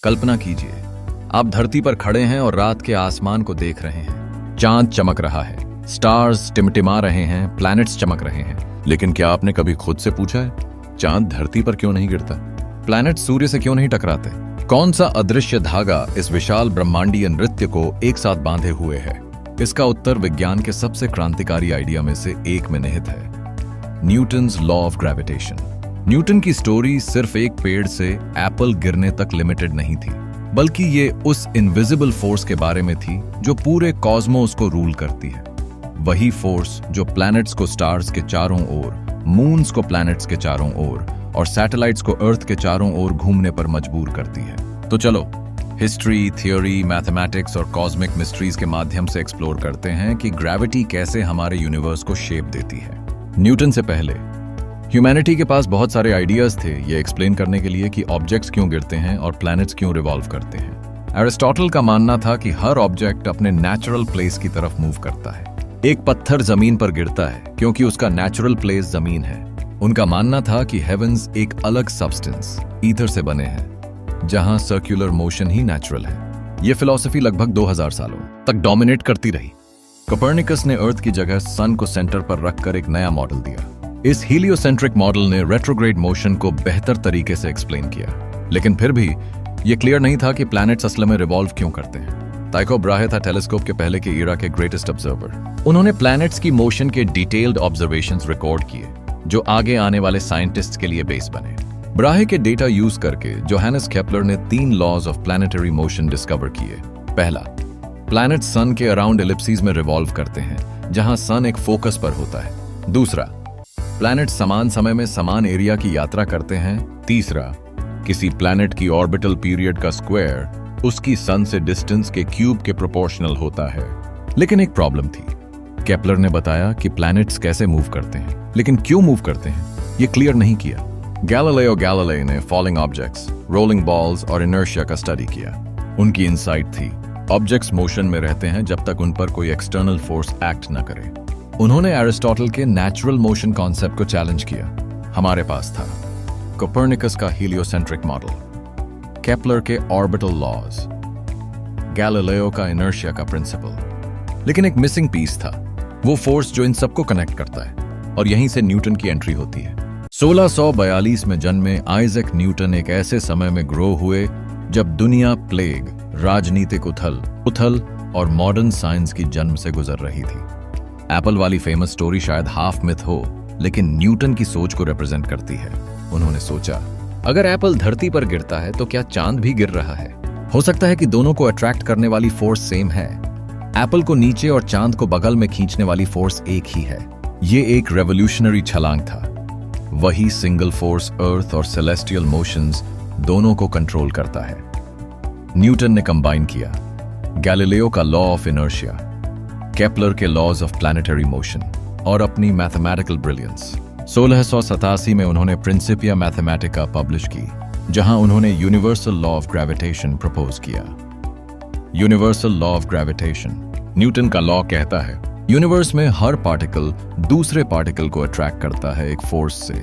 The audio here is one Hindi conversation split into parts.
कल्पना कीजिए, आप धरती पर खड़े हैं और रात के आसमान को देख रहे हैं। चांद चमक रहा है, स्टार्स टिमटिमा रहे हैं, प्लैनेट्स चमक रहे हैं। लेकिन क्या आपने कभी खुद से पूछा है, चांद धरती पर क्यों नहीं गिरता? प्लैनेट सूर्य से क्यों नहीं टकराते? कौन सा अदृश्य धागा इस विशाल ब्रह्मांडीय नृत्य को एक साथ बांधे हुए है? इसका उत्तर विज्ञान के सबसे क्रांतिकारी आइडिया में से एक में निहित है, Newton's law of gravitation. Newton की स्टोरी सिर्फ एक पेड़ से एप्पल गिरने तक लिमिटेड नहीं थी, बल्कि ये उस इनविजिबल फोर्स के बारे में थी जो पूरे कॉस्मोस को रूल करती है। वही फोर्स जो प्लैनेट्स को स्टार्स के चारों ओर, मून्स को प्लैनेट्स के चारों ओर और सैटेलाइट्स को अर्थ के चारों ओर घूमने पर मजबूर करती है। तो चलो हिस्ट्री, थियोरी, मैथमेटिक्स और कॉस्मिक मिस्ट्रीज के माध्यम से एक्सप्लोर करते हैं कि ग्रेविटी कैसे हमारे यूनिवर्स को शेप देती है। न्यूटन से पहले ह्यूमैनिटी के पास बहुत सारे आइडियाज थे ये एक्सप्लेन करने के लिए कि ऑब्जेक्ट्स क्यों गिरते हैं और प्लैनेट्स क्यों रिवॉल्व करते हैं। एरिस्टोटल का मानना था कि हर ऑब्जेक्ट अपने नेचुरल प्लेस की तरफ मूव करता है। एक पत्थर जमीन पर गिरता है क्योंकि उसका नेचुरल प्लेस जमीन है। उनका मानना था कि हेवेंस एक अलग सब्सटेंस, ईथर से बने हैं, जहां सर्कुलर मोशन ही नेचुरल है। यह फिलॉसफी लगभग 2000 सालों तक डोमिनेट करती रही। कोपर्निकस ने अर्थ की जगह सन को सेंटर पर रखकर एक नया मॉडल दिया। इस हीलियोसेंट्रिक मॉडल ने रेट्रोग्रेड मोशन को बेहतर तरीके से एक्सप्लेन किया, लेकिन फिर भी यह क्लियर नहीं था कि प्लैनेट्स असल में रिवॉल्व क्यों करते हैं। टाइको ब्राहे था टेलीस्कोप के पहले के ईरा के ग्रेटेस्ट ऑब्जर्वर। उन्होंने प्लैनेट्स की मोशन के डिटेल्ड ऑब्जर्वेशंस रिकॉर्ड किए, जो आगे आने वाले साइंटिस्ट्स के लिए बेस बने। ब्राहे के डेटा यूज करके जोहानस केपलर ने 3 laws of planetary motion discover किए। पहला, प्लैनेट्स सन के अराउंड एलिप्सिस में रिवॉल्व करते हैं, जहां सन एक फोकस पर होता है। दूसरा, प्लैनेट समान समय में समान एरिया की यात्रा करते हैं। तीसरा, किसी प्लैनेट की ऑर्बिटल पीरियड का स्क्वायर उसकी सन से डिस्टेंस के क्यूब के प्रोपोर्शनल होता है। लेकिन एक प्रॉब्लम थी। केपलर ने बताया कि प्लैनेट्स कैसे मूव करते हैं, लेकिन क्यों मूव करते हैं ये क्लियर नहीं किया। गैलीलियो गैलीली ने फॉलिंग ऑब्जेक्ट्स, रोलिंग बॉल्स और इनर्शिया का स्टडी किया। उनकी इंसाइट थी, ऑब्जेक्ट्स मोशन में रहते हैं जब तक उन पर कोई एक्सटर्नल फोर्स एक्ट न करे। उन्होंने एरिस्टोटल के नेचुरल मोशन कॉन्सेप्ट को चैलेंज किया। हमारे पास था कोपर्निकस का हीलियोसेंट्रिक मॉडल, केपलर के ऑर्बिटल लॉज, गैलीलियो का इनर्शिया का प्रिंसिपल। लेकिन एक मिसिंग पीस था, वो फोर्स जो इन सबको कनेक्ट करता है, और यहीं से न्यूटन की एंट्री होती है। 1642 में जन्मे आइजैक न्यूटन एक ऐसे समय में ग्रो हुए जब दुनिया प्लेग, राजनीतिक उथल और मॉडर्न साइंस की जन्म से गुजर रही थी। एप्पल वाली फेमस स्टोरी शायद हाफ मिथ हो, लेकिन न्यूटन की सोच को रिप्रेजेंट करती है। उन्होंने सोचा, अगर एप्पल धरती पर गिरता है तो क्या चांद भी गिर रहा है? हो सकता है कि दोनों को अट्रैक्ट करने वाली फोर्स सेम है। एप्पल को नीचे और चांद को बगल में खींचने वाली फोर्स एक ही है। ये एक रेवोल्यूशनरी छलांग था। वही सिंगल फोर्स अर्थ और सेलेस्टियल मोशंस दोनों को कंट्रोल करता है। न्यूटन ने कंबाइन किया गैलीलियो का लॉ ऑफ इनर्शिया, केपलर के लॉज ऑफ प्लैनेटरी मोशन और अपनी मैथमेटिकल ब्रिलियंस। 1687 में उन्होंने प्रिंसिपिया मैथमेटिका पब्लिश की, जहां उन्होंने universal law of gravitation propose किया। Universal law of gravitation, Newton का लॉ कहता है यूनिवर्स में हर पार्टिकल दूसरे पार्टिकल को अट्रैक्ट करता है एक फोर्स से,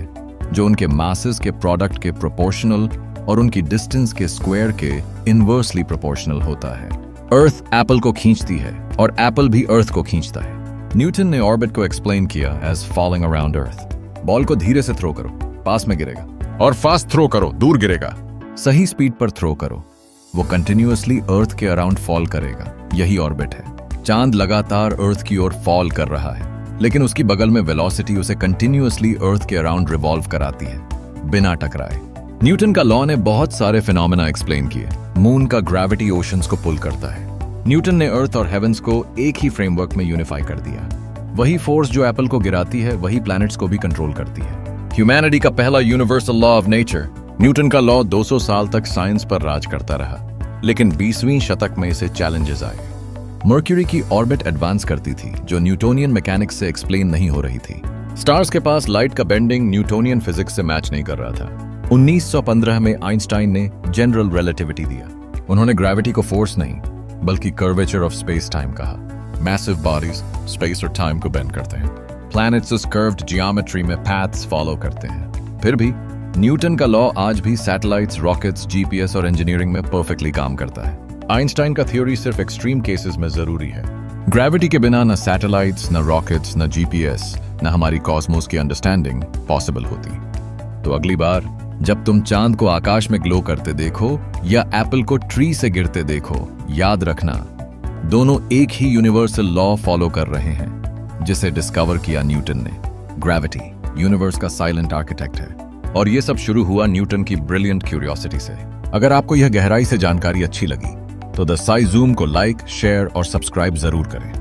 जो उनके मासेस के प्रोडक्ट के प्रोपोर्शनल और उनकी डिस्टेंस के स्क्वायर के इनवर्सली प्रोपोर्शनल होता है। अर्थ एप्पल को खींचती है और एप्पल भी अर्थ को खींचता है। न्यूटन ने ऑर्बिट को एक्सप्लेन किया एज फॉलिंग अराउंड अर्थ। बॉल को धीरे से थ्रो करो, पास में गिरेगा, और फास्ट थ्रो करो, दूर गिरेगा। सही स्पीड पर थ्रो करो, वो कंटिन्यूअसली अर्थ के अराउंड फॉल करेगा। यही ऑर्बिट है। चांद लगातार अर्थ की ओर फॉल कर रहा है, लेकिन उसकी बगल में वेलोसिटी उसे कंटिन्यूअसली अर्थ के अराउंड रिवॉल्व कराती है, बिना टकराए। न्यूटन का लॉ ने बहुत सारे फिनोमेना एक्सप्लेन किए। मून का ग्रेविटी ओशंस को पुल करता है। न्यूटन ने अर्थ और हेवेंस को एक ही फ्रेमवर्क में यूनिफाई कर दिया। वही फोर्स जो एप्पल को गिराती है, वही प्लैनेट्स को भी कंट्रोल करती है। ह्यूमैनिटी का पहला universal law of nature, Newton का लॉ 200 साल तक साइंस पर राज करता रहा, लेकिन 20वीं शतक में इसे चैलेंजेस आए। मर्क्यूरी की ऑर्बिट एडवांस करती थी, जो न्यूटोनियन मैकेनिक्स से एक्सप्लेन नहीं हो रही थी। स्टार्स के पास लाइट का बेंडिंग न्यूटोनियन फिजिक्स से मैच नहीं कर रहा था। 1915 में आइंस्टाइन ने जनरल रिलेटिविटी दिया। उन्होंने ग्रेविटी को फोर्स नहीं, बल्कि कर्वेचर ऑफ स्पेस टाइम कहा। मैसिव बॉडीज स्पेस और टाइम को बेंड करते हैं। प्लैनेट्स इस कर्व्ड जियोमेट्री में पैथ्स फॉलो करते हैं। फिर भी न्यूटन का लॉ आज भी सैटेलाइट्स, रॉकेट्स, जीपीएस और इंजीनियरिंग में परफेक्टली काम करता है। आइंस्टाइन का थ्योरी सिर्फ एक्सट्रीम केसेस में जरूरी है। ग्रेविटी के बिना न सैटेलाइट्स, न रॉकेट्स, न जीपीएस, न हमारी कॉस्मोस की अंडरस्टैंडिंग पॉसिबल होती। तो अगली बार जब तुम चांद को आकाश में ग्लो करते देखो या एप्पल को ट्री से गिरते देखो, याद रखना दोनों एक ही यूनिवर्सल लॉ फॉलो कर रहे हैं जिसे डिस्कवर किया न्यूटन ने। ग्रेविटी यूनिवर्स का साइलेंट आर्किटेक्ट है और ये सब शुरू हुआ न्यूटन की ब्रिलियंट क्यूरियोसिटी से। अगर आपको यह गहराई से जानकारी अच्छी लगी तो द साइजूम को लाइक, शेयर और सब्सक्राइब जरूर करें।